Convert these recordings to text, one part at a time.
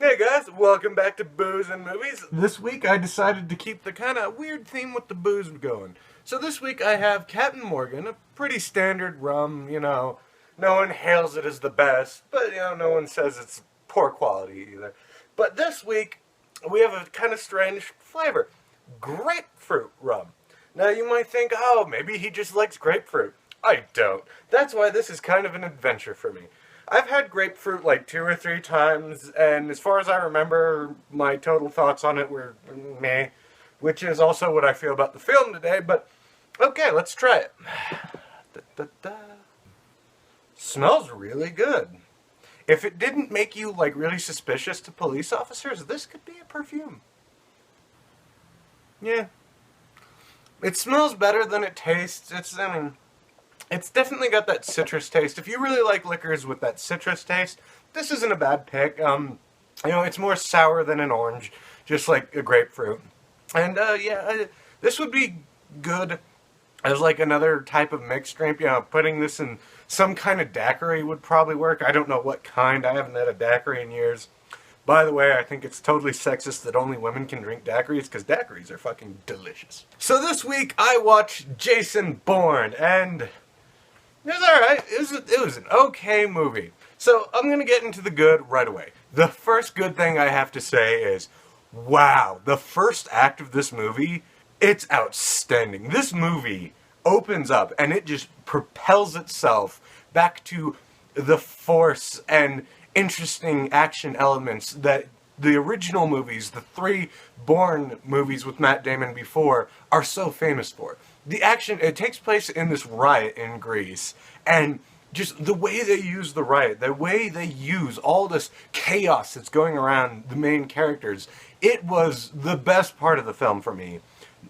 Hey guys, welcome back to Booze and Movies. This week I decided to keep the kind of weird theme with the booze going. So this week I have Captain Morgan, a pretty standard rum, no one hails it as the best, but no one says it's poor quality either. But this week we have a kind of strange flavor, grapefruit rum. Now you might think, oh, maybe he just likes grapefruit. I don't. That's why this is kind of an adventure for me. I've had grapefruit like 2 or 3 times, and as far as I remember, my total thoughts on it were meh, which is also what I feel about the film today, but okay, let's try it. Da, da, da. Smells really good. If it didn't make you like really suspicious to police officers, this could be a perfume. Yeah. It smells better than it tastes. It's definitely got that citrus taste. If you really like liquors with that citrus taste, this isn't a bad pick. It's more sour than an orange, just like a grapefruit. And this would be good as like another type of mixed drink. Putting this in some kind of daiquiri would probably work. I don't know what kind. I haven't had a daiquiri in years. By the way, I think it's totally sexist that only women can drink daiquiris, because daiquiris are fucking delicious. So this week I watched Jason Bourne, and it was alright. It was an okay movie. So I'm going to get into the good right away. The first good thing I have to say is, wow, the first act of this movie, it's outstanding. This movie opens up and it just propels itself back to the force and interesting action elements that the original movies, the 3 Bourne movies with Matt Damon before, are so famous for. The action, it takes place in this riot in Greece, and just the way they use the riot, the way they use all this chaos that's going around the main characters, it was the best part of the film for me.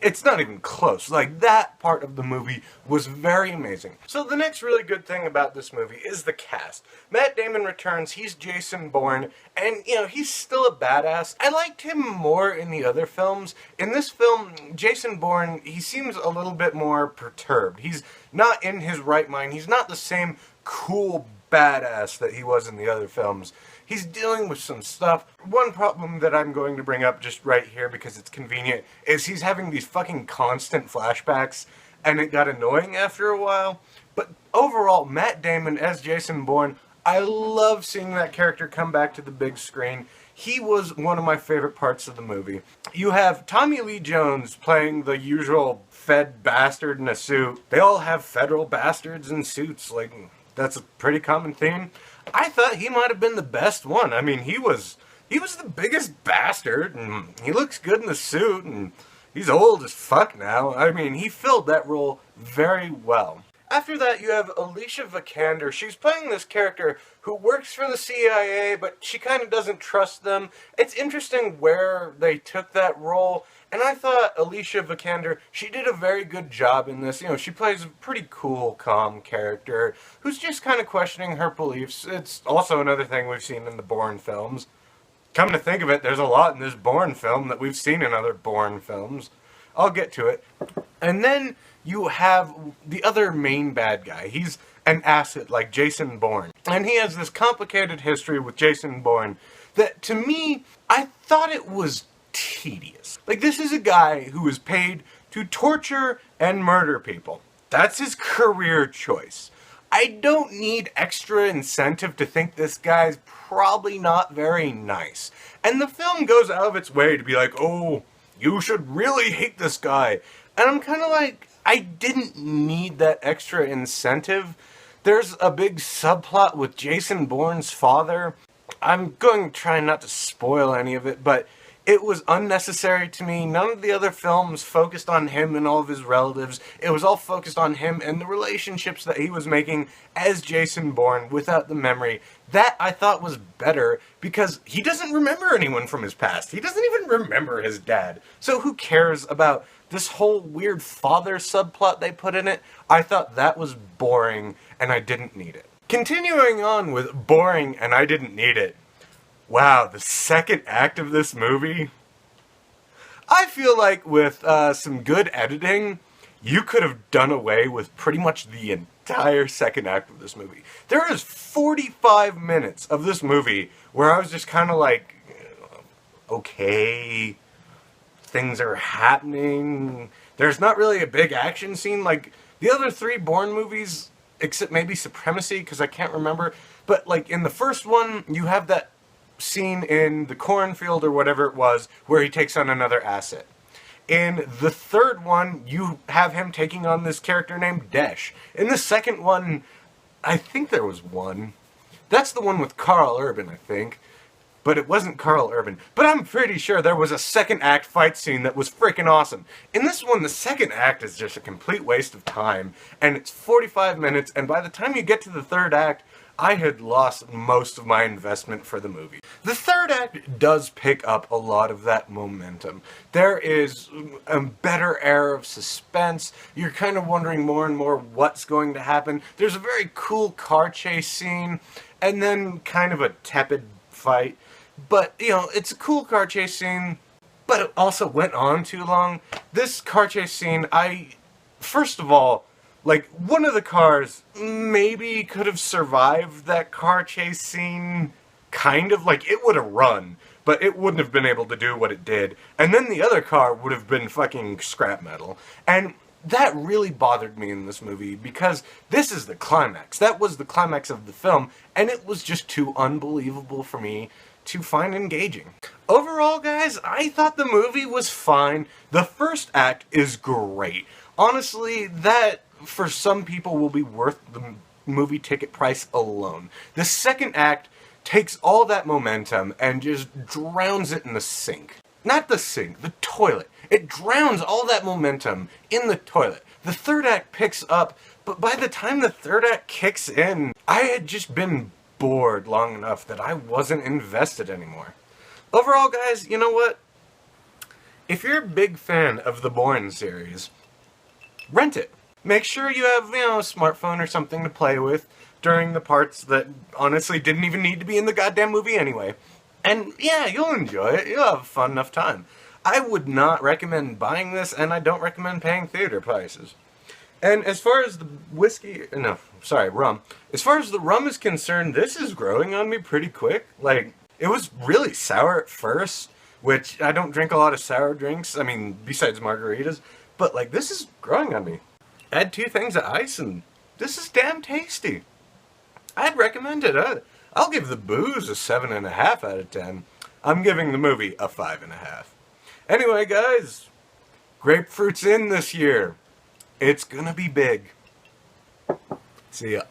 It's not even close. Like, that part of the movie was very amazing. So the next really good thing about this movie is the cast. Matt Damon returns, he's Jason Bourne, and, he's still a badass. I liked him more in the other films. In this film, Jason Bourne, he seems a little bit more perturbed. He's not in his right mind. He's not the same cool badass that he was in the other films. He's dealing with some stuff. One problem that I'm going to bring up just right here because it's convenient is he's having these fucking constant flashbacks, and it got annoying after a while. But overall, Matt Damon as Jason Bourne, I love seeing that character come back to the big screen. He was one of my favorite parts of the movie. You have Tommy Lee Jones playing the usual Fed bastard in a suit. They all have federal bastards in suits, like, that's a pretty common theme. I thought he might have been the best one. I mean, he was the biggest bastard, and he looks good in the suit, and he's old as fuck now. I mean, he filled that role very well. After that, you have Alicia Vikander. She's playing this character who works for the CIA, but she kind of doesn't trust them. It's interesting where they took that role, and I thought Alicia Vikander, she did a very good job in this. She plays a pretty cool, calm character who's just kind of questioning her beliefs. It's also another thing we've seen in the Bourne films. Come to think of it, there's a lot in this Bourne film that we've seen in other Bourne films. I'll get to it. And then you have the other main bad guy. He's an asset like Jason Bourne. And he has this complicated history with Jason Bourne that, to me, I thought it was tedious. Like, this is a guy who is paid to torture and murder people. That's his career choice. I don't need extra incentive to think this guy's probably not very nice. And the film goes out of its way to be like, oh, you should really hate this guy. And I'm kind of like, I didn't need that extra incentive. There's a big subplot with Jason Bourne's father. I'm going to try not to spoil any of it, but it was unnecessary to me. None of the other films focused on him and all of his relatives. It was all focused on him and the relationships that he was making as Jason Bourne without the memory. That I thought was better because he doesn't remember anyone from his past. He doesn't even remember his dad. So who cares about this whole weird father subplot they put in it? I thought that was boring and I didn't need it. Continuing on with boring and I didn't need it. Wow, the second act of this movie, I feel like with some good editing, you could have done away with pretty much the entire second act of this movie. There is 45 minutes of this movie where I was just kind of like, okay. Things are happening. There's not really a big action scene like the other three Bourne movies, except maybe Supremacy, because I can't remember. But like in the first one, you have that scene in the cornfield or whatever it was where he takes on another asset. In the third one, you have him taking on this character named Desh. In the second one, I think there was one. That's the one with Carl Urban, I think. But it wasn't Carl Urban. But I'm pretty sure there was a second act fight scene that was freaking awesome. In this one, the second act is just a complete waste of time. And it's 45 minutes, and by the time you get to the third act, I had lost most of my investment for the movie. The third act does pick up a lot of that momentum. There is a better air of suspense. You're kind of wondering more and more what's going to happen. There's a very cool car chase scene, and then kind of a tepid fight. But, you know, it's a cool car chase scene, but it also went on too long. This car chase scene, first of all, like, one of the cars maybe could have survived that car chase scene, kind of. Like, it would have run, but it wouldn't have been able to do what it did. And then the other car would have been fucking scrap metal. And that really bothered me in this movie, because this is the climax. That was the climax of the film, and it was just too unbelievable for me to find engaging. Overall, guys, I thought the movie was fine. The first act is great. Honestly, that, for some people, will be worth the movie ticket price alone. The second act takes all that momentum and just drowns it in the sink. Not the sink, the toilet. It drowns all that momentum in the toilet. The third act picks up, but by the time the third act kicks in, I had just been bored long enough that I wasn't invested anymore. Overall, guys, you know what? If you're a big fan of the Bourne series, rent it. Make sure you have, a smartphone or something to play with during the parts that honestly didn't even need to be in the goddamn movie anyway. And yeah, you'll enjoy it. You'll have a fun enough time. I would not recommend buying this, and I don't recommend paying theater prices. And as far as the rum. As far as the rum is concerned, this is growing on me pretty quick. Like, it was really sour at first, which I don't drink a lot of sour drinks. I mean, besides margaritas. But, like, this is growing on me. Add 2 things of ice, and this is damn tasty. I'd recommend it. I'll give the booze a 7.5 out of 10. I'm giving the movie a 5.5. Anyway, guys, Grapefruit's in this year. It's gonna be big. See ya.